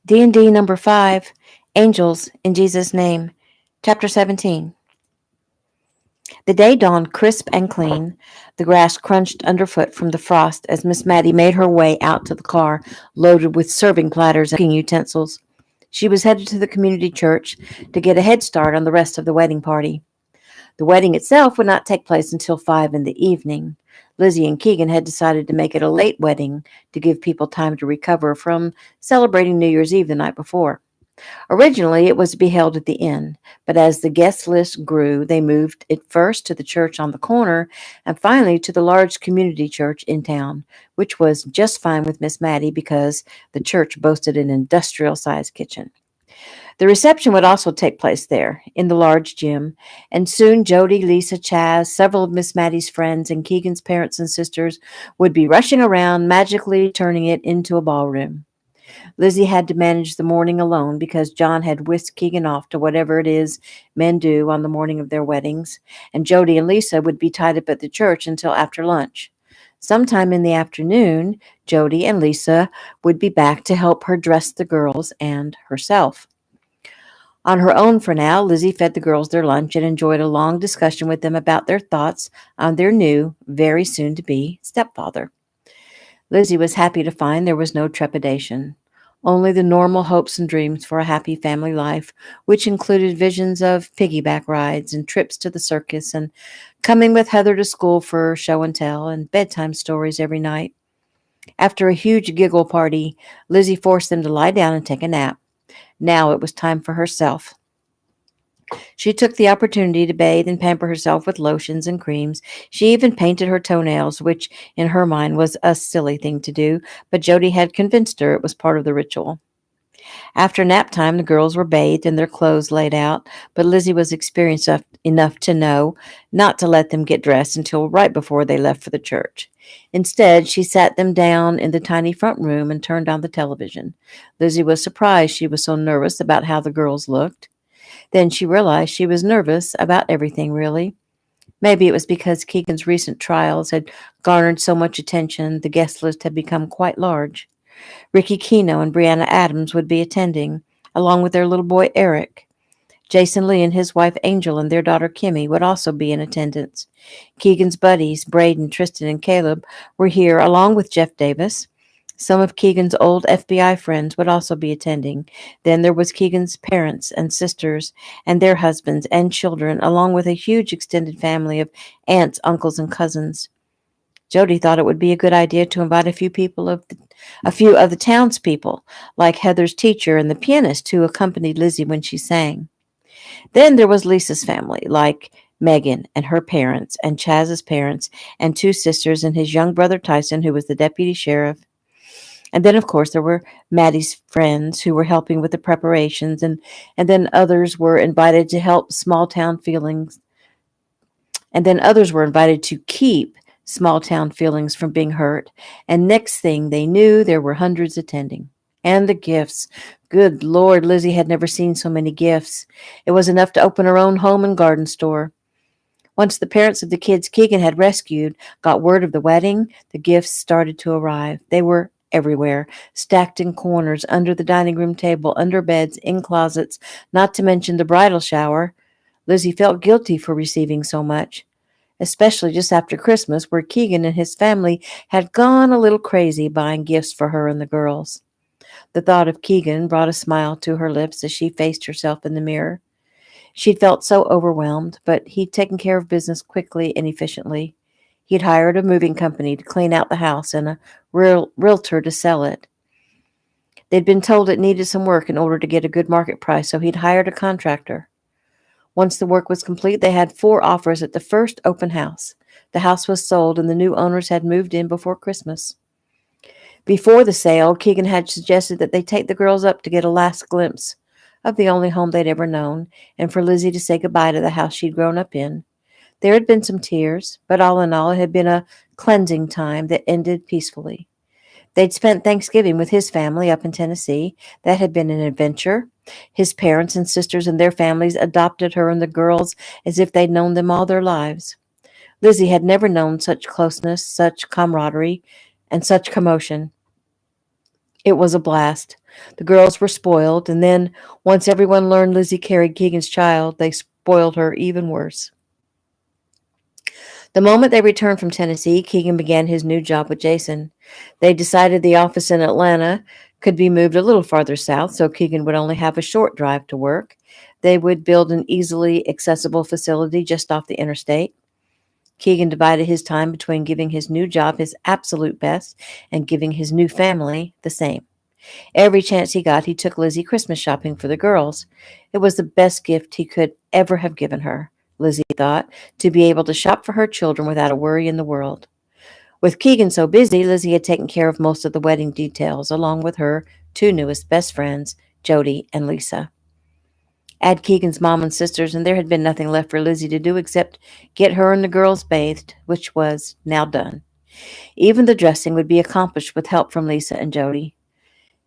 D&D number 5, Angels in Jesus' Name, Chapter 17. The day dawned crisp and clean. The grass crunched underfoot from the frost as Miss Mattie made her way out to the car, loaded with serving platters and cooking utensils. She was headed to the community church to get a head start on the rest of the wedding party. The wedding itself would not take place until 5 in the evening. Lizzie and Keegan had decided to make it a late wedding to give people time to recover from celebrating New Year's Eve the night before. Originally, it was to be held at the inn, but as the guest list grew, they moved it first to the church on the corner and finally to the large community church in town, which was just fine with Miss Mattie because the church boasted an industrial-sized kitchen. The reception would also take place there, in the large gym, and soon Jody, Lisa, Chaz, several of Miss Mattie's friends, and Keegan's parents and sisters would be rushing around, magically turning it into a ballroom. Lizzie had to manage the morning alone because John had whisked Keegan off to whatever it is men do on the morning of their weddings, and Jody and Lisa would be tied up at the church until after lunch. Sometime in the afternoon, Jody and Lisa would be back to help her dress the girls and herself. On her own for now, Lizzie fed the girls their lunch and enjoyed a long discussion with them about their thoughts on their new, very soon to be, stepfather. Lizzie was happy to find there was no trepidation, only the normal hopes and dreams for a happy family life, which included visions of piggyback rides and trips to the circus and coming with Heather to school for show and tell and bedtime stories every night. After a huge giggle party, Lizzie forced them to lie down and take a nap. Now it was time for herself. She took the opportunity to bathe and pamper herself with lotions and creams. She even painted her toenails, which in her mind was a silly thing to do, but Jody had convinced her it was part of the ritual. After nap time, the girls were bathed and their clothes laid out, but Lizzie was experienced enough to know not to let them get dressed until right before they left for the church. Instead, she sat them down in the tiny front room and turned on the television. Lizzie was surprised she was so nervous about how the girls looked. Then she realized she was nervous about everything, really. Maybe it was because Keegan's recent trials had garnered so much attention, the guest list had become quite large. Ricky Keno and Brianna Adams would be attending, along with their little boy Eric. Jason Lee and his wife Angel and their daughter Kimmy would also be in attendance. Keegan's buddies, Braden, Tristan, and Caleb, were here, along with Jeff Davis. Some of Keegan's old FBI friends would also be attending. Then there was Keegan's parents and sisters and their husbands and children, along with a huge extended family of aunts, uncles, and cousins. Jody thought it would be a good idea to invite a few of the townspeople, like Heather's teacher and the pianist who accompanied Lizzie when she sang. Then there was Lisa's family, like Megan and her parents, and Chaz's parents, and two sisters, and his young brother Tyson, who was the deputy sheriff. And then, of course, there were Maddie's friends who were helping with the preparations, and then others were invited to help small town feelings. And then others were invited to keep small town feelings from being hurt. And next thing they knew, there were hundreds attending. And the gifts. Good Lord, Lizzie had never seen so many gifts. It was enough to open her own home and garden store. Once the parents of the kids Keegan had rescued got word of the wedding, the gifts started to arrive. They were everywhere, stacked in corners, under the dining room table, under beds, in closets, not to mention the bridal shower. Lizzie felt guilty for receiving so much, especially just after Christmas, where Keegan and his family had gone a little crazy buying gifts for her and the girls. The thought of Keegan brought a smile to her lips as she faced herself in the mirror. She'd felt so overwhelmed, but he'd taken care of business quickly and efficiently. He'd hired a moving company to clean out the house and a realtor to sell it. They'd been told it needed some work in order to get a good market price, so he'd hired a contractor. Once the work was complete, they had 4 offers at the first open house. The house was sold, and the new owners had moved in before Christmas. Before the sale, Keegan had suggested that they take the girls up to get a last glimpse of the only home they'd ever known, and for Lizzie to say goodbye to the house she'd grown up in. There had been some tears, but all in all, it had been a cleansing time that ended peacefully. They'd spent Thanksgiving with his family up in Tennessee. That had been an adventure. His parents and sisters and their families adopted her and the girls as if they'd known them all their lives. Lizzie had never known such closeness, such camaraderie, and such commotion. It was a blast. The girls were spoiled, and then, once everyone learned Lizzie carried Keegan's child, they spoiled her even worse. The moment they returned from Tennessee, Keegan began his new job with Jason. They decided the office in Atlanta could be moved a little farther south so Keegan would only have a short drive to work. They would build an easily accessible facility just off the interstate. Keegan divided his time between giving his new job his absolute best and giving his new family the same. Every chance he got, he took Lizzie Christmas shopping for the girls. It was the best gift he could ever have given her, Lizzie thought, to be able to shop for her children without a worry in the world. With Keegan so busy, Lizzie had taken care of most of the wedding details, along with her two newest best friends, Jody and Lisa. Add Keegan's mom and sisters, and there had been nothing left for Lizzie to do except get her and the girls bathed, which was now done. Even the dressing would be accomplished with help from Lisa and Jody.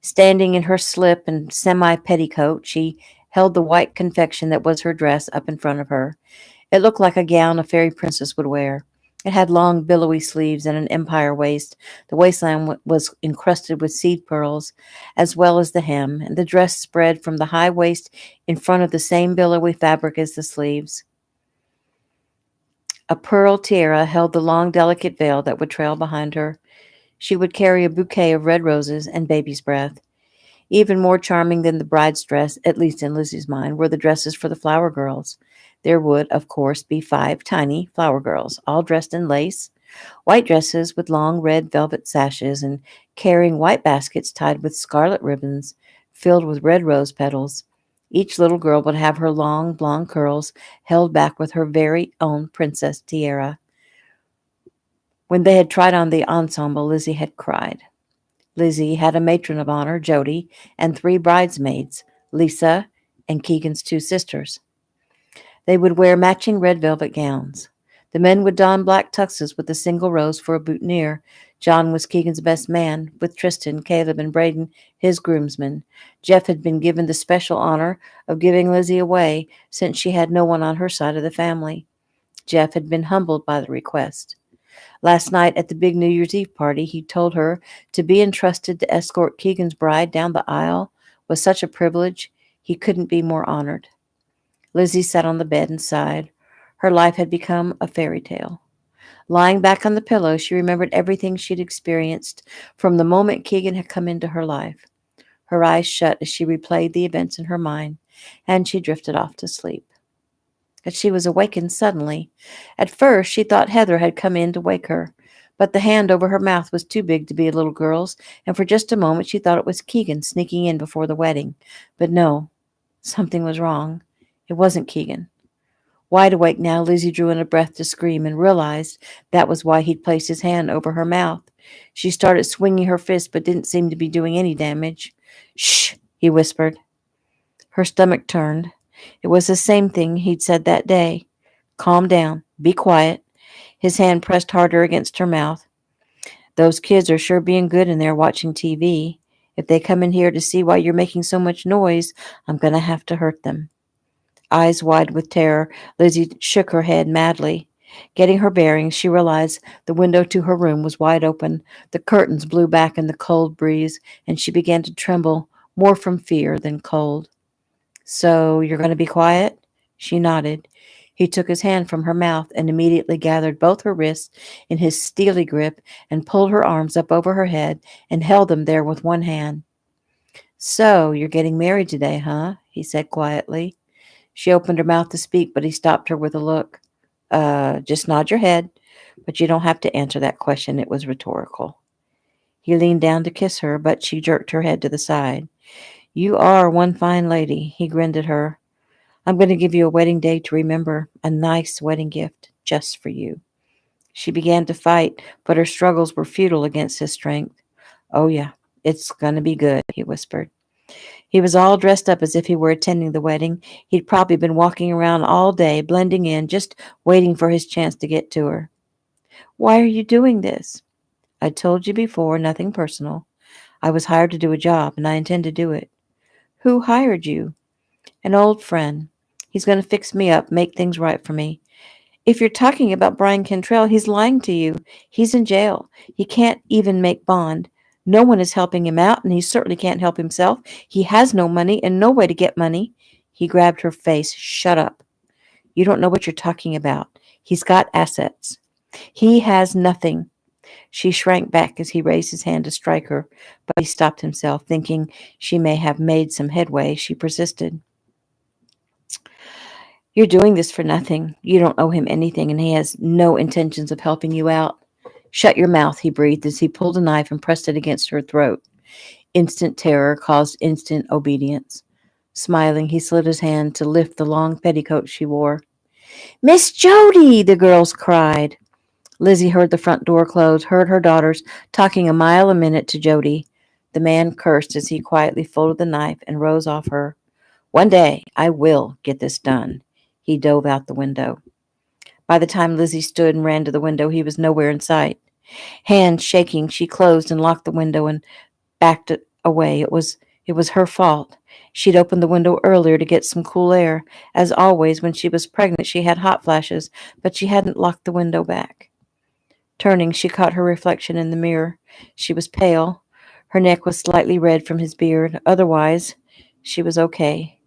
Standing in her slip and semi-petticoat, she held the white confection that was her dress up in front of her. It looked like a gown a fairy princess would wear. It had long, billowy sleeves and an empire waist. The waistline was encrusted with seed pearls, as well as the hem, and the dress spread from the high waist in front of the same billowy fabric as the sleeves. A pearl tiara held the long, delicate veil that would trail behind her. She would carry a bouquet of red roses and baby's breath. Even more charming than the bride's dress, at least in Lizzie's mind, were the dresses for the flower girls. There would, of course, be 5 tiny flower girls, all dressed in lace, white dresses with long red velvet sashes, and carrying white baskets tied with scarlet ribbons filled with red rose petals. Each little girl would have her long blonde curls held back with her very own princess tiara. When they had tried on the ensemble, Lizzie had cried. Lizzie had a matron of honor, Jody, and 3 bridesmaids, Lisa and Keegan's 2 sisters. They would wear matching red velvet gowns. The men would don black tuxes with a single rose for a boutonniere. John was Keegan's best man, with Tristan, Caleb, and Braden his groomsmen. Jeff had been given the special honor of giving Lizzie away, since she had no one on her side of the family. Jeff had been humbled by the request. Last night at the big New Year's Eve party, he told her to be entrusted to escort Keegan's bride down the aisle was such a privilege he couldn't be more honored. Lizzie sat on the bed and sighed. Her life had become a fairy tale. Lying back on the pillow, she remembered everything she'd experienced from the moment Keegan had come into her life. Her eyes shut as she replayed the events in her mind, and she drifted off to sleep. But she was awakened suddenly. At first, she thought Heather had come in to wake her, but the hand over her mouth was too big to be a little girl's, and for just a moment she thought it was Keegan sneaking in before the wedding. But no, something was wrong. It wasn't Keegan. Wide awake now, Lizzie drew in a breath to scream and realized that was why he'd placed his hand over her mouth. She started swinging her fist but didn't seem to be doing any damage. "Shh," he whispered. Her stomach turned. It was the same thing he'd said that day. "Calm down. Be quiet." His hand pressed harder against her mouth. "Those kids are sure being good in there watching TV. If they come in here to see why you're making so much noise, I'm going to have to hurt them." Eyes wide with terror, Lizzie shook her head madly. Getting her bearings, she realized the window to her room was wide open. The curtains blew back in the cold breeze, and she began to tremble, more from fear than cold. "So you're going to be quiet?" She nodded. He took his hand from her mouth and immediately gathered both her wrists in his steely grip and pulled her arms up over her head and held them there with one hand. "So you're getting married today, huh?" he said quietly. She opened her mouth to speak, but he stopped her with a look. Just nod your head, but you don't have to answer that question. It was rhetorical." He leaned down to kiss her, but she jerked her head to the side. "You are one fine lady," he grinned at her. "I'm going to give you a wedding day to remember, a nice wedding gift just for you." She began to fight, but her struggles were futile against his strength. "Oh, yeah, it's going to be good," he whispered. He was all dressed up as if he were attending the wedding. He'd probably been walking around all day, blending in, just waiting for his chance to get to her. "Why are you doing this?" "I told you before, nothing personal. I was hired to do a job, and I intend to do it." "Who hired you?" "An old friend. He's going to fix me up, make things right for me." "If you're talking about Brian Cantrell, he's lying to you. He's in jail. He can't even make bond. No one is helping him out, and he certainly can't help himself. He has no money and no way to get money. He grabbed her face. Shut up. You don't know what you're talking about. He's got assets. He has nothing. She shrank back as he raised his hand to strike her, but he stopped himself, thinking she may have made some headway. She persisted. You're doing this for nothing. You don't owe him anything, and he has no intentions of helping you out. Shut your mouth, he breathed as he pulled a knife and pressed it against her throat. Instant terror caused instant obedience. Smiling, he slid his hand to lift the long petticoat she wore. Miss Jody, the girls cried. Lizzie heard the front door close, heard her daughters talking a mile a minute to Jody. The man cursed as he quietly folded the knife and rose off her. One day I will get this done. He dove out the window. By the time Lizzie stood and ran to the window, he was nowhere in sight. Hands shaking, she closed and locked the window and backed it away. It was her fault. She'd opened the window earlier to get some cool air. As always, when she was pregnant, she had hot flashes, but she hadn't locked the window back. Turning, she caught her reflection in the mirror. She was pale. Her neck was slightly red from his beard. Otherwise, she was okay.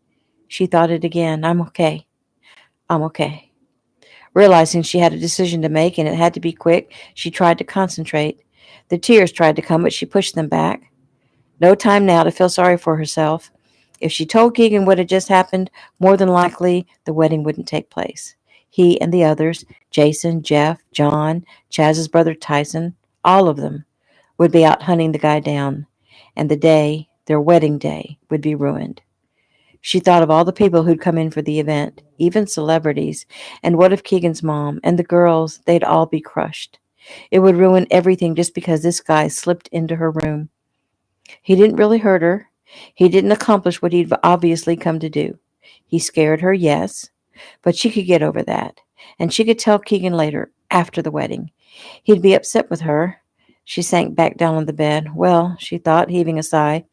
She thought it again. I'm okay. I'm okay. Realizing she had a decision to make and it had to be quick, she tried to concentrate. The tears tried to come, but she pushed them back. No time now to feel sorry for herself. If she told Keegan what had just happened, more than likely the wedding wouldn't take place. He and the others, Jason, Jeff, John, Chaz's brother Tyson, all of them, would be out hunting the guy down. And the day, their wedding day, would be ruined. She thought of all the people who'd come in for the event, even celebrities, and what if Keegan's mom and the girls, they'd all be crushed. It would ruin everything just because this guy slipped into her room. He didn't really hurt her. He didn't accomplish what he'd obviously come to do. He scared her, yes, but she could get over that, and she could tell Keegan later, after the wedding. He'd be upset with her. She sank back down on the bed. Well, she thought, heaving a sigh,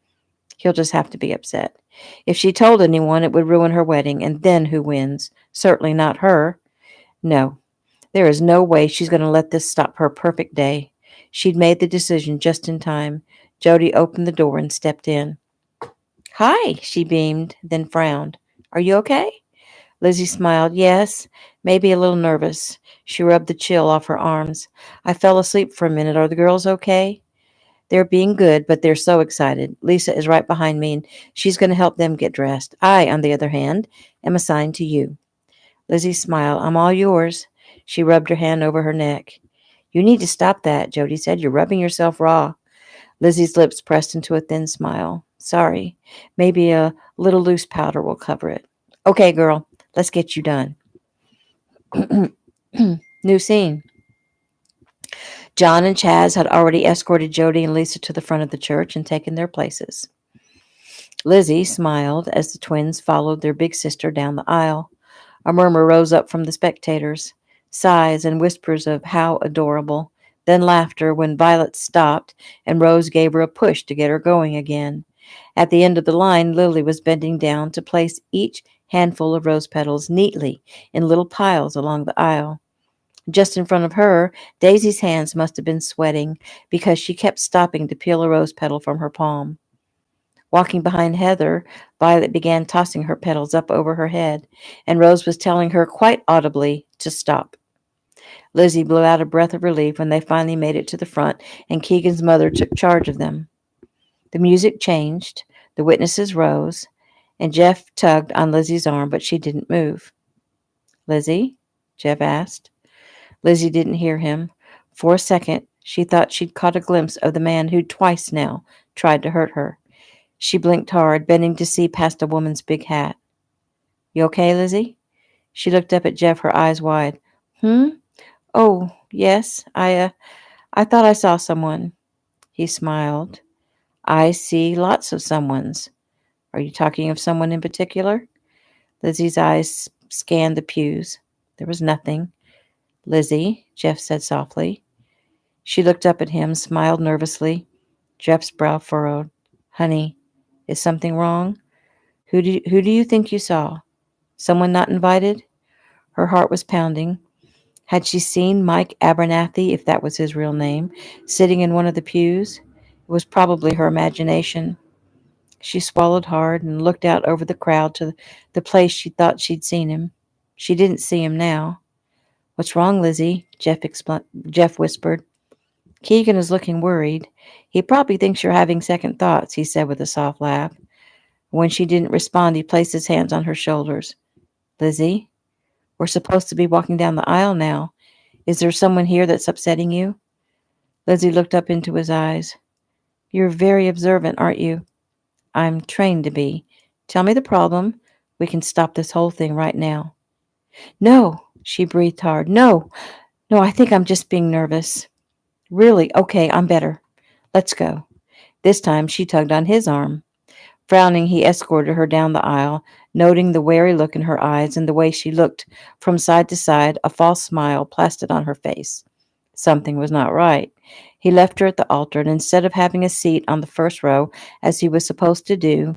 he'll just have to be upset. If she told anyone, it would ruin her wedding, and then who wins? Certainly not her. No, there is no way she's going to let this stop her perfect day. She'd made the decision just in time. Jody opened the door and stepped in. Hi, she beamed, then frowned. Are you okay? Lizzie smiled. Yes, maybe a little nervous. She rubbed the chill off her arms. I fell asleep for a minute. Are the girls okay? They're being good, but they're so excited. Lisa is right behind me, and she's going to help them get dressed. I, on the other hand, am assigned to you. Lizzie smiled. I'm all yours. She rubbed her hand over her neck. You need to stop that, Jody said. You're rubbing yourself raw. Lizzie's lips pressed into a thin smile. Sorry. Maybe a little loose powder will cover it. Okay, girl, let's get you done. New scene. John and Chaz had already escorted Jody and Lisa to the front of the church and taken their places. Lizzie smiled as the twins followed their big sister down the aisle. A murmur rose up from the spectators, sighs and whispers of how adorable, then laughter when Violet stopped and Rose gave her a push to get her going again. At the end of the line, Lily was bending down to place each handful of rose petals neatly in little piles along the aisle. Just in front of her, Daisy's hands must have been sweating because she kept stopping to peel a rose petal from her palm. Walking behind Heather, Violet began tossing her petals up over her head, and Rose was telling her quite audibly to stop. Lizzie blew out a breath of relief when they finally made it to the front, and Keegan's mother took charge of them. The music changed, the witnesses rose, and Jeff tugged on Lizzie's arm, but she didn't move. Lizzie? Jeff asked. Lizzie didn't hear him. For a second, she thought she'd caught a glimpse of the man who'd twice now tried to hurt her. She blinked hard, bending to see past a woman's big hat. You okay, Lizzie? She looked up at Jeff, her eyes wide. Oh, yes, I thought I saw someone. He smiled. I see lots of someones. Are you talking of someone in particular? Lizzie's eyes scanned the pews. There was nothing. Lizzie, Jeff said softly. She looked up at him, smiled nervously. Jeff's brow furrowed. Honey, is something wrong? Who do you think you saw? Someone not invited? Her heart was pounding. Had she seen Mike Abernathy, if that was his real name, sitting in one of the pews? It was probably her imagination. She swallowed hard and looked out over the crowd to the place she thought she'd seen him. She didn't see him now. "What's wrong, Lizzie?" Jeff whispered. "Keegan is looking worried. He probably thinks you're having second thoughts," he said with a soft laugh. When she didn't respond, he placed his hands on her shoulders. "Lizzie, we're supposed to be walking down the aisle now. Is there someone here that's upsetting you?" Lizzie looked up into his eyes. "You're very observant, aren't you?" "I'm trained to be. Tell me the problem. We can stop this whole thing right now." "No," she breathed hard. "No. No, I think I'm just being nervous." "Really? Okay, I'm better. Let's go." This time she tugged on his arm. Frowning, he escorted her down the aisle, noting the wary look in her eyes and the way she looked from side to side, a false smile plastered on her face. Something was not right. He left her at the altar, and instead of having a seat on the first row, as he was supposed to do,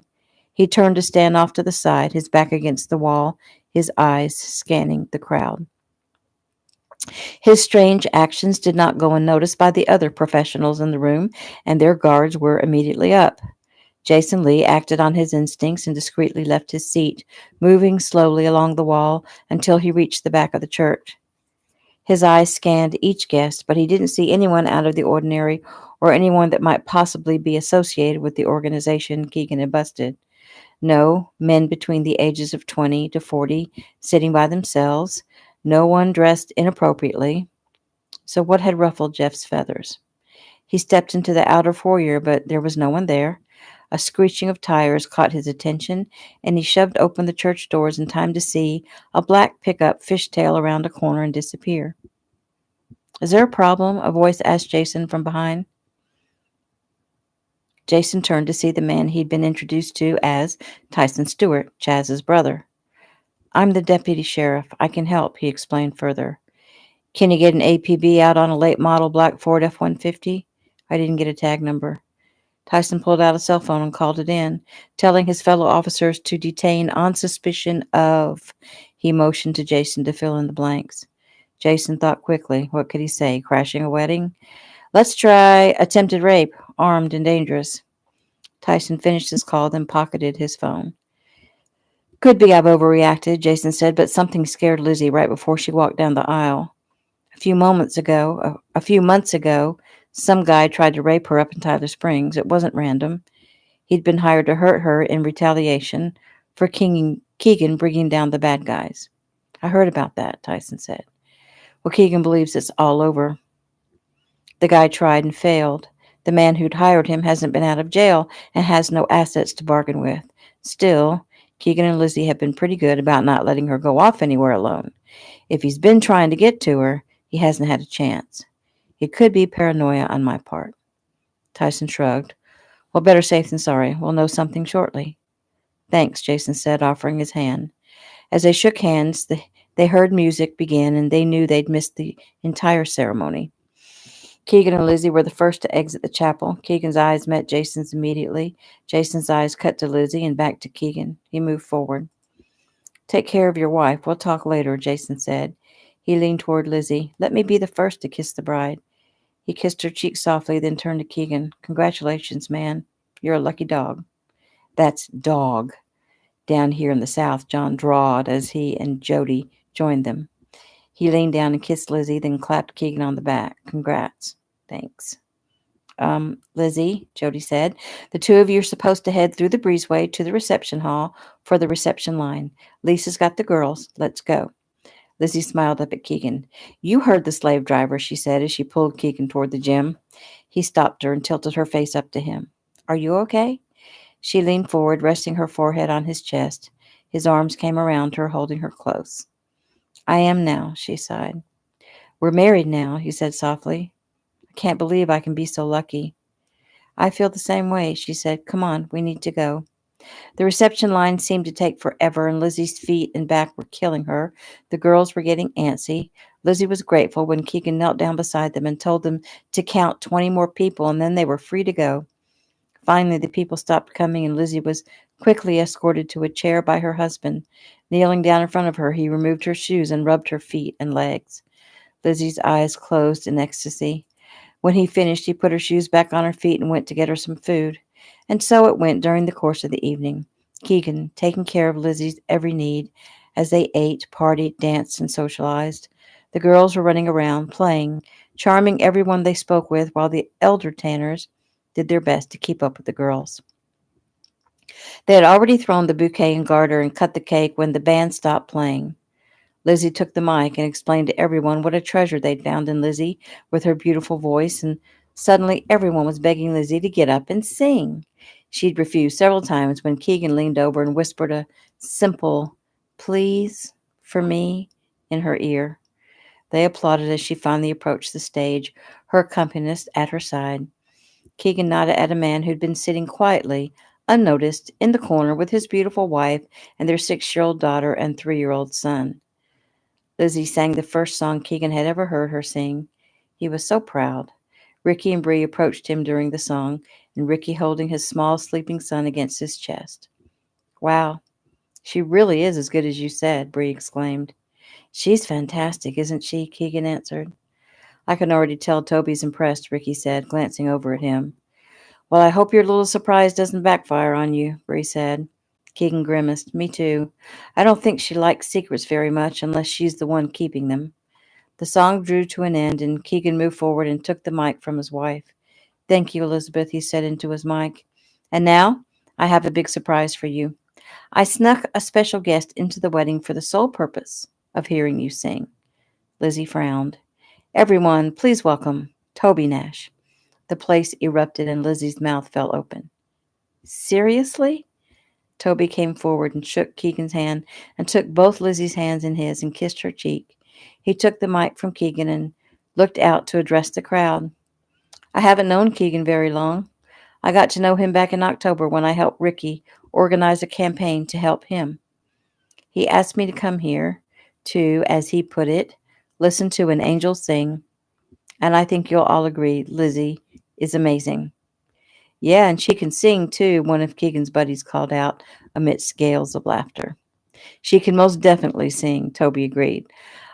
he turned to stand off to the side, his back against the wall, his eyes scanning the crowd. His strange actions did not go unnoticed by the other professionals in the room, and their guards were immediately up. Jason Lee acted on his instincts and discreetly left his seat, moving slowly along the wall until he reached the back of the church. His eyes scanned each guest, but he didn't see anyone out of the ordinary or anyone that might possibly be associated with the organization Keegan had busted. No men between the ages of 20 to 40 sitting by themselves. No one dressed inappropriately. So what had ruffled Jeff's feathers? He stepped into the outer foyer, but there was no one there. A screeching of tires caught his attention, and he shoved open the church doors in time to see a black pickup fishtail around a corner and disappear. "Is there a problem?" a voice asked Jason from behind. Jason turned to see the man he'd been introduced to as Tyson Stewart, Chaz's brother. "I'm the deputy sheriff. I can help," he explained further. "Can you get an APB out on a late model black Ford F-150? I didn't get a tag number." Tyson pulled out a cell phone and called it in, telling his fellow officers to detain on suspicion of. He motioned to Jason to fill in the blanks. Jason thought quickly. What could he say? Crashing a wedding? "Let's try attempted rape, armed and dangerous." Tyson finished his call, then pocketed his phone. "Could be I've overreacted," Jason said, "but something scared Lizzie right before she walked down the aisle. A few months ago, some guy tried to rape her up in Tyler Springs. It wasn't random. He'd been hired to hurt her in retaliation for Keegan bringing down the bad guys." "I heard about that," Tyson said. "Well, Keegan believes it's all over. The guy tried and failed. The man who'd hired him hasn't been out of jail and has no assets to bargain with. Still, Keegan and Lizzie have been pretty good about not letting her go off anywhere alone. If he's been trying to get to her, he hasn't had a chance. It could be paranoia on my part." Tyson shrugged. "Well, better safe than sorry. We'll know something shortly." "Thanks," Jason said, offering his hand. As they shook hands, they heard music begin, and they knew they'd missed the entire ceremony. Keegan and Lizzie were the first to exit the chapel. Keegan's eyes met Jason's immediately. Jason's eyes cut to Lizzie and back to Keegan. He moved forward. "Take care of your wife. We'll talk later," Jason said. He leaned toward Lizzie. "Let me be the first to kiss the bride." He kissed her cheek softly, then turned to Keegan. "Congratulations, man. You're a lucky dog." "That's dog." Down here in the South, John drawled as he and Jody joined them. He leaned down and kissed Lizzie, then clapped Keegan on the back. "Congrats." "Thanks." Lizzie," Jody said, "the two of you are supposed to head through the breezeway to the reception hall for the reception line. Lisa's got the girls. Let's go." Lizzie smiled up at Keegan. "You heard the slave driver," she said as she pulled Keegan toward the gym. He stopped her and tilted her face up to him. "Are you okay?" She leaned forward, resting her forehead on his chest. His arms came around her, holding her close. "I am now," she sighed. "We're married now," he said softly. "I can't believe I can be so lucky." "I feel the same way," she said. "Come on, we need to go." The reception line seemed to take forever, and Lizzie's feet and back were killing her. The girls were getting antsy. Lizzie was grateful when Keegan knelt down beside them and told them to count 20 more people, and then they were free to go. Finally, the people stopped coming, and Lizzie was quickly escorted to a chair by her husband. Kneeling down in front of her, he removed her shoes and rubbed her feet and legs. Lizzie's eyes closed in ecstasy. When he finished, he put her shoes back on her feet and went to get her some food. And so it went during the course of the evening. Keegan taking care of Lizzie's every need as they ate, partied, danced, and socialized. The girls were running around, playing, charming everyone they spoke with, while the elder Tanners did their best to keep up with the girls. They had already thrown the bouquet and garter and cut the cake when the band stopped playing. Lizzie took the mic and explained to everyone what a treasure they'd found in Lizzie with her beautiful voice, and suddenly everyone was begging Lizzie to get up and sing. She'd refused several times when Keegan leaned over and whispered a simple "please" for me in her ear. They applauded as she finally approached the stage, her accompanist at her side. Keegan nodded at a man who'd been sitting quietly, unnoticed, in the corner with his beautiful wife and their 6-year-old daughter and 3-year-old son. Lizzie sang the first song Keegan had ever heard her sing. He was so proud. Ricky and Bree approached him during the song, and Ricky holding his small sleeping son against his chest. "Wow, she really is as good as you said," Bree exclaimed. "She's fantastic, isn't she?" Keegan answered. "I can already tell Toby's impressed," Ricky said, glancing over at him. "Well, I hope your little surprise doesn't backfire on you," Bree said. Keegan grimaced. "Me too. I don't think she likes secrets very much unless she's the one keeping them." The song drew to an end, and Keegan moved forward and took the mic from his wife. "Thank you, Elizabeth," he said into his mic. "And now, I have a big surprise for you. I snuck a special guest into the wedding for the sole purpose of hearing you sing." Lizzie frowned. "Everyone, please welcome Toby Nash." The place erupted and Lizzie's mouth fell open. "Seriously?" Toby came forward and shook Keegan's hand and took both Lizzie's hands in his and kissed her cheek. He took the mic from Keegan and looked out to address the crowd. "I haven't known Keegan very long. I got to know him back in October when I helped Ricky organize a campaign to help him. He asked me to come here to, as he put it, listen to an angel sing. And I think you'll all agree Lizzie is amazing." "Yeah, and she can sing, too," one of Keegan's buddies called out amidst gales of laughter. "She can most definitely sing," Toby agreed.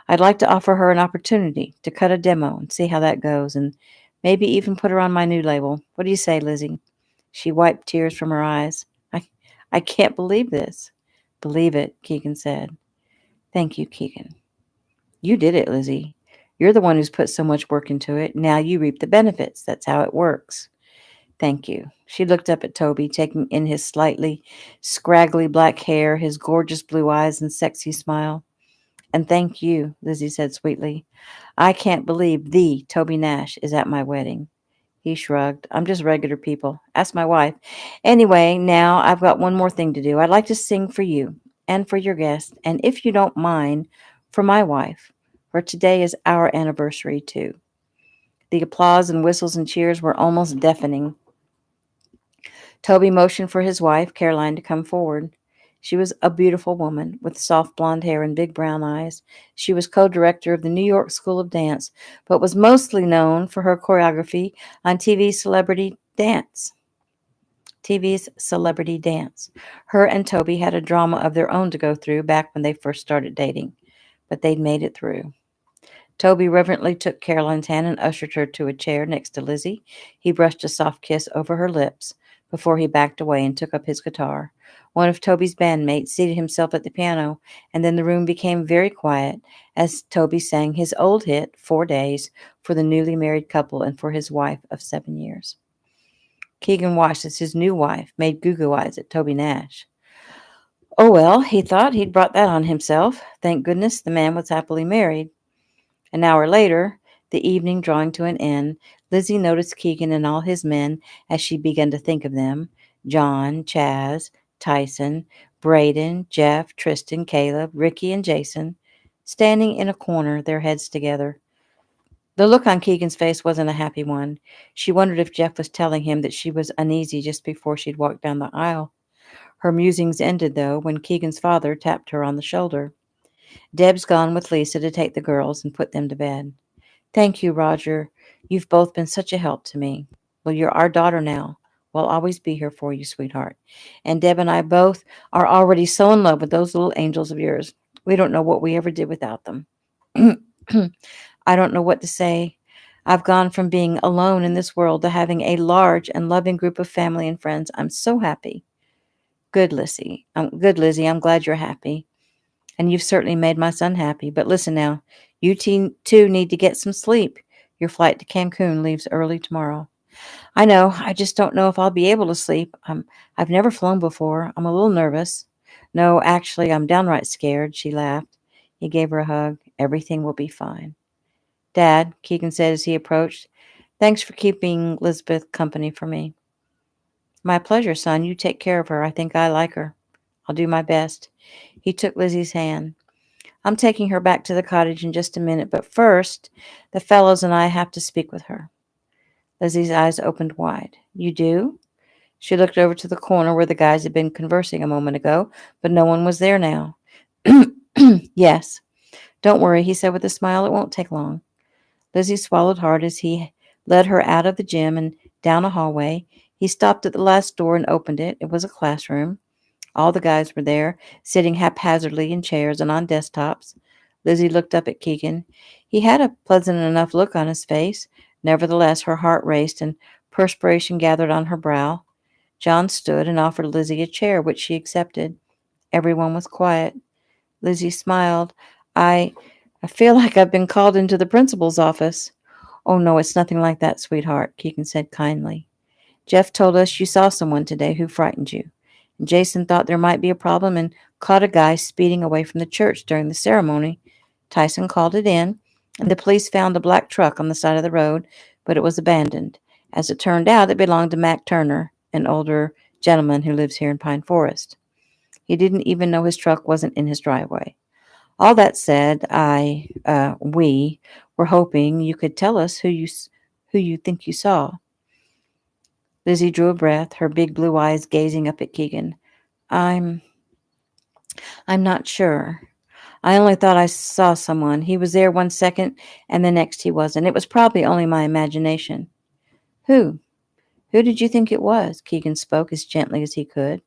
"I'd like to offer her an opportunity to cut a demo and see how that goes, and maybe even put her on my new label. What do you say, Lizzie?" She wiped tears from her eyes. I can't believe this." "Believe it," Keegan said. "Thank you, Keegan." "You did it, Lizzie. You're the one who's put so much work into it. Now you reap the benefits. That's how it works." "Thank you." She looked up at Toby, taking in his slightly scraggly black hair, his gorgeous blue eyes, and sexy smile. "And thank you," Lizzie said sweetly. "I can't believe the Toby Nash is at my wedding." He shrugged. "I'm just regular people. Ask my wife. Anyway, now I've got one more thing to do. I'd like to sing for you and for your guest, and if you don't mind, for my wife, for today is our anniversary, too." The applause and whistles and cheers were almost deafening. Toby motioned for his wife, Caroline, to come forward. She was a beautiful woman with soft blonde hair and big brown eyes. She was co-director of the New York School of Dance, but was mostly known for her choreography on TV's Celebrity Dance. Her and Toby had a drama of their own to go through back when they first started dating, but they'd made it through. Toby reverently took Caroline's hand and ushered her to a chair next to Lizzie. He brushed a soft kiss over her lips before he backed away and took up his guitar. One of Toby's bandmates seated himself at the piano, and then the room became very quiet as Toby sang his old hit, 4 Days, for the newly married couple and for his wife of 7 years. Keegan watched as his new wife made goo-goo eyes at Toby Nash. Oh well, he thought, he'd brought that on himself. Thank goodness the man was happily married. An hour later, the evening drawing to an end, Lizzie noticed Keegan and all his men as she began to think of them: John, Chaz, Tyson, Braden, Jeff, Tristan, Caleb, Ricky, and Jason, standing in a corner, their heads together. The look on Keegan's face wasn't a happy one. She wondered if Jeff was telling him that she was uneasy just before she'd walked down the aisle. Her musings ended, though, when Keegan's father tapped her on the shoulder. "Deb's gone with Lisa to take the girls and put them to bed." "Thank you, Roger. You've both been such a help to me. Well, you're our daughter now. We'll always be here for you, sweetheart. And Deb and I both are already so in love with those little angels of yours. We don't know what we ever did without them." "I don't know what to say. I've gone from being alone in this world to having a large and loving group of family and friends. I'm so happy. Good, Lizzie. Good, Lizzie. I'm glad you're happy. And you've certainly made my son happy. But listen now, you too need to get some sleep. Your flight to Cancun leaves early tomorrow. I know. I just don't know if I'll be able to sleep. I've never flown before. I'm a little nervous. No, actually, I'm downright scared, she laughed. He gave her a hug. Everything will be fine. Dad, Keegan said as he approached, thanks for keeping Elizabeth company for me. My pleasure, son. You take care of her. I think I like her. I'll do my best. He took Lizzie's hand. I'm taking her back to the cottage in just a minute, but first, the fellows and I have to speak with her. Lizzie's eyes opened wide. You do? She looked over to the corner where the guys had been conversing a moment ago, but no one was there now. Yes. Don't worry, he said with a smile. It won't take long. Lizzie swallowed hard as he led her out of the gym and down a hallway. He stopped at the last door and opened it. It was a classroom. All the guys were there, sitting haphazardly in chairs and on desktops. Lizzie looked up at Keegan. He had a pleasant enough look on his face. Nevertheless, her heart raced and perspiration gathered on her brow. John stood and offered Lizzie a chair, which she accepted. Everyone was quiet. Lizzie smiled. I feel like I've been called into the principal's office. Oh, no, it's nothing like that, sweetheart, Keegan said kindly. Jeff told us you saw someone today who frightened you. And Jason thought there might be a problem and caught a guy speeding away from the church during the ceremony. Tyson called it in, and the police found a black truck on the side of the road, but it was abandoned. As it turned out, it belonged to Mac Turner, an older gentleman who lives here in Pine Forest. He didn't even know his truck wasn't in his driveway. All that said, we were hoping you could tell us who you think you saw. Lizzie drew a breath, her big blue eyes gazing up at Keegan. I'm not sure. I only thought I saw someone. He was there 1 second, and the next he wasn't. It was probably only my imagination. Who? Who did you think it was? Keegan spoke as gently as he could.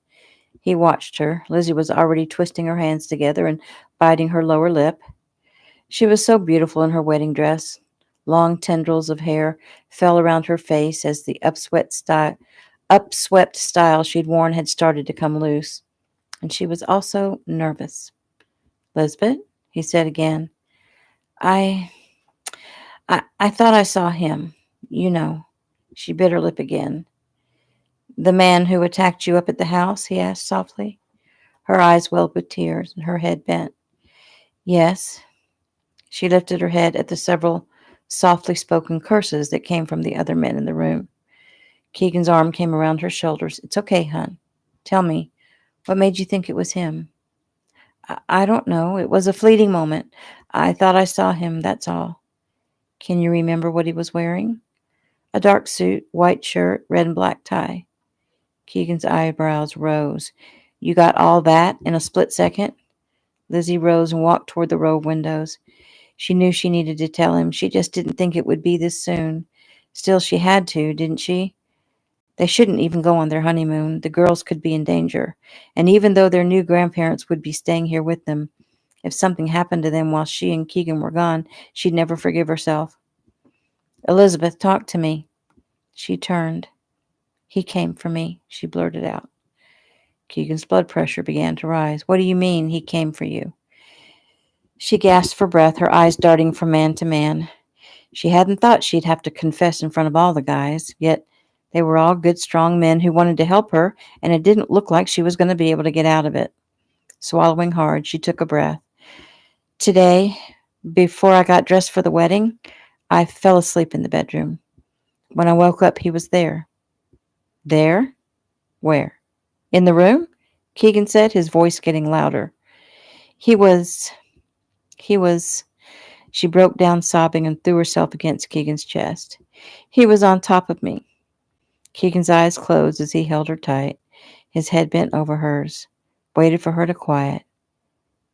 He watched her. Lizzie was already twisting her hands together and biting her lower lip. She was so beautiful in her wedding dress. Long tendrils of hair fell around her face as the upswept style she'd worn had started to come loose. And she was also nervous. Lisbeth, he said again, I thought I saw him. You know. She bit her lip again. The man who attacked you up at the house? He asked softly. Her eyes welled with tears and her head bent. Yes. She lifted her head at the several softly spoken curses that came from the other men in the room. Keegan's arm came around her shoulders. It's okay, hon. Tell me, what made you think it was him? I don't know. It was a fleeting moment. I thought I saw him, that's all. Can you remember what he was wearing? A dark suit, white shirt, red and black tie. Keegan's eyebrows rose. You got all that in a split second? Lizzie rose and walked toward the row of windows. She knew she needed to tell him. She just didn't think it would be this soon. Still, she had to, didn't she? They shouldn't even go on their honeymoon. The girls could be in danger. And even though their new grandparents would be staying here with them, if something happened to them while she and Keegan were gone, she'd never forgive herself. Elizabeth, talk to me. She turned. He came for me, she blurted out. Keegan's blood pressure began to rise. What do you mean, he came for you? She gasped for breath, her eyes darting from man to man. She hadn't thought she'd have to confess in front of all the guys, yet they were all good, strong men who wanted to help her, and it didn't look like she was going to be able to get out of it. Swallowing hard, she took a breath. Today, before I got dressed for the wedding, I fell asleep in the bedroom. When I woke up, he was there. There? Where? In the room? Keegan said, his voice getting louder. He was... She broke down sobbing and threw herself against Keegan's chest. He was on top of me. Keegan's eyes closed as he held her tight. His head bent over hers, waited for her to quiet.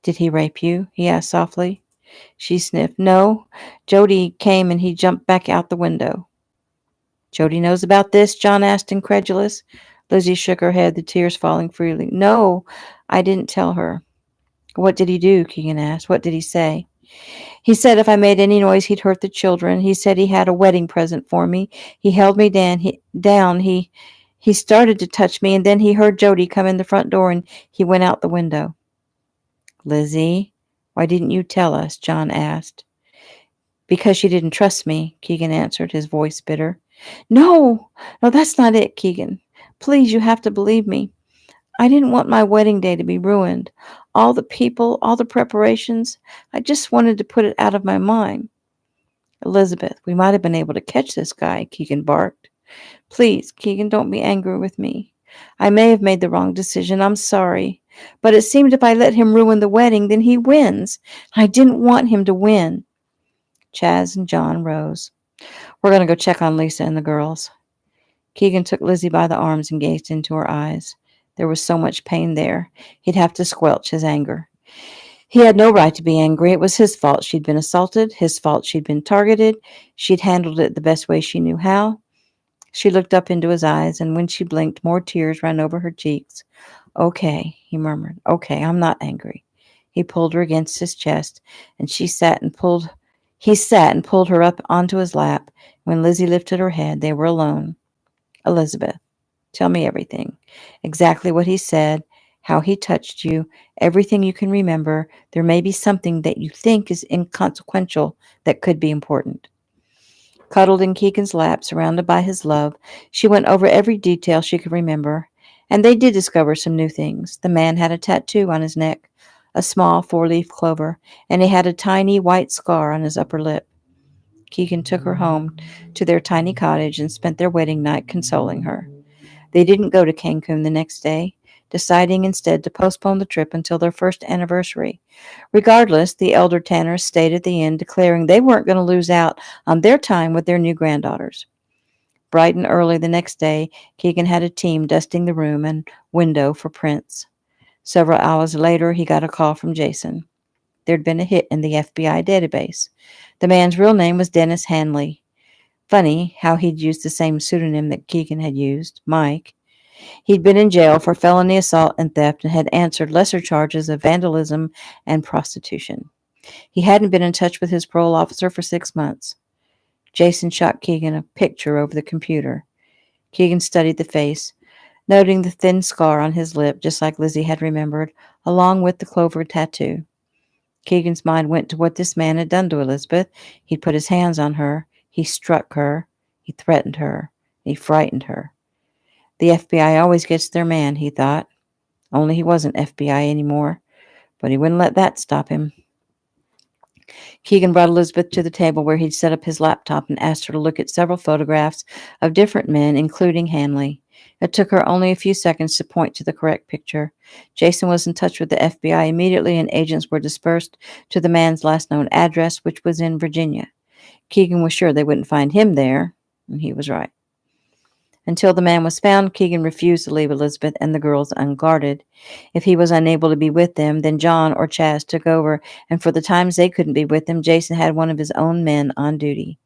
Did he rape you? He asked softly. She sniffed. No. Jody came and he jumped back out the window. Jody knows about this? John asked, incredulous. Lizzie shook her head, the tears falling freely. No, I didn't tell her. What did he do? Keegan asked. What did he say? He said if I made any noise, he'd hurt the children. He said he had a wedding present for me. He held me down. He started to touch me, and then he heard Jody come in the front door, and he went out the window. Lizzie, why didn't you tell us? John asked. Because she didn't trust me, Keegan answered, his voice bitter. No, that's not it, Keegan. Please, you have to believe me. I didn't want my wedding day to be ruined. All the people, all the preparations, I just wanted to put it out of my mind. Elizabeth, we might have been able to catch this guy, Keegan barked. Please, Keegan, don't be angry with me. I may have made the wrong decision. I'm sorry. But it seemed if I let him ruin the wedding, then he wins. I didn't want him to win. Chaz and John rose. We're going to go check on Lisa and the girls. Keegan took Lizzie by the arms and gazed into her eyes. There was so much pain there. He'd have to squelch his anger. He had no right to be angry. It was his fault she'd been assaulted, his fault she'd been targeted. She'd handled it the best way she knew how. She looked up into his eyes, and when she blinked, more tears ran over her cheeks. Okay, he murmured. Okay, I'm not angry. He pulled her against his chest, and he sat and pulled her up onto his lap. When Lizzie lifted her head, they were alone. Elizabeth, tell me everything. Exactly what he said, how he touched you, everything you can remember. There may be something that you think is inconsequential that could be important. Cuddled in Keegan's lap, surrounded by his love, she went over every detail she could remember, and they did discover some new things. The man had a tattoo on his neck, a small four-leaf clover, and he had a tiny white scar on his upper lip. Keegan took her home to their tiny cottage and spent their wedding night consoling her. They didn't go to Cancun the next day, deciding instead to postpone the trip until their first anniversary. Regardless, the elder Tanners stayed at the inn, declaring they weren't going to lose out on their time with their new granddaughters. Bright and early the next day, Keegan had a team dusting the room and window for prints. Several hours later, he got a call from Jason. There'd been a hit in the FBI database. The man's real name was Dennis Hanley. Funny how he'd used the same pseudonym that Keegan had used, Mike. He'd been in jail for felony assault and theft and had answered lesser charges of vandalism and prostitution. He hadn't been in touch with his parole officer for 6 months. Jason shot Keegan a picture over the computer. Keegan studied the face, noting the thin scar on his lip, just like Lizzie had remembered, along with the clover tattoo. Keegan's mind went to what this man had done to Elizabeth. He'd put his hands on her. He struck her. He threatened her. He frightened her. The FBI always gets their man, he thought. Only he wasn't FBI anymore. But he wouldn't let that stop him. Keegan brought Elizabeth to the table where he'd set up his laptop and asked her to look at several photographs of different men, including Hanley. It took her only a few seconds to point to the correct picture. Jason was in touch with the FBI immediately, and agents were dispersed to the man's last known address, which was in Virginia. Keegan was sure they wouldn't find him there, and he was right. Until the man was found, Keegan refused to leave Elizabeth and the girls unguarded. If he was unable to be with them, then John or Chaz took over, and for the times they couldn't be with him, Jason had one of his own men on duty.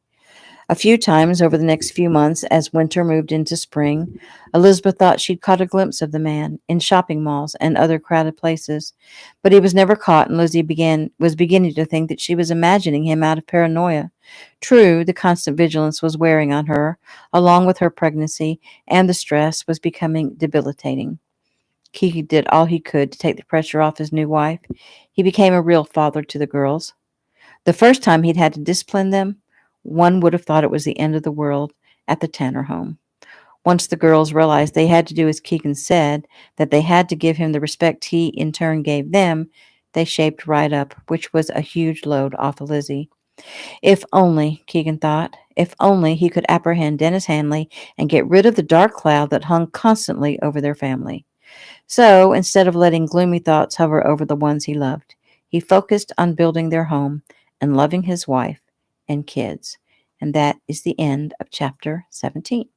A few times over the next few months, as winter moved into spring, Elizabeth thought she'd caught a glimpse of the man in shopping malls and other crowded places. But he was never caught, and Lizzie was beginning to think that she was imagining him out of paranoia. True, the constant vigilance was wearing on her, along with her pregnancy, and the stress was becoming debilitating. Keegan did all he could to take the pressure off his new wife. He became a real father to the girls. The first time he'd had to discipline them, one would have thought it was the end of the world at the Tanner home. Once the girls realized they had to do as Keegan said, that they had to give him the respect he in turn gave them, they shaped right up, which was a huge load off of Lizzie. If only, Keegan thought, if only he could apprehend Dennis Hanley and get rid of the dark cloud that hung constantly over their family. So, instead of letting gloomy thoughts hover over the ones he loved, he focused on building their home and loving his wife and kids. And that is the end of chapter 17.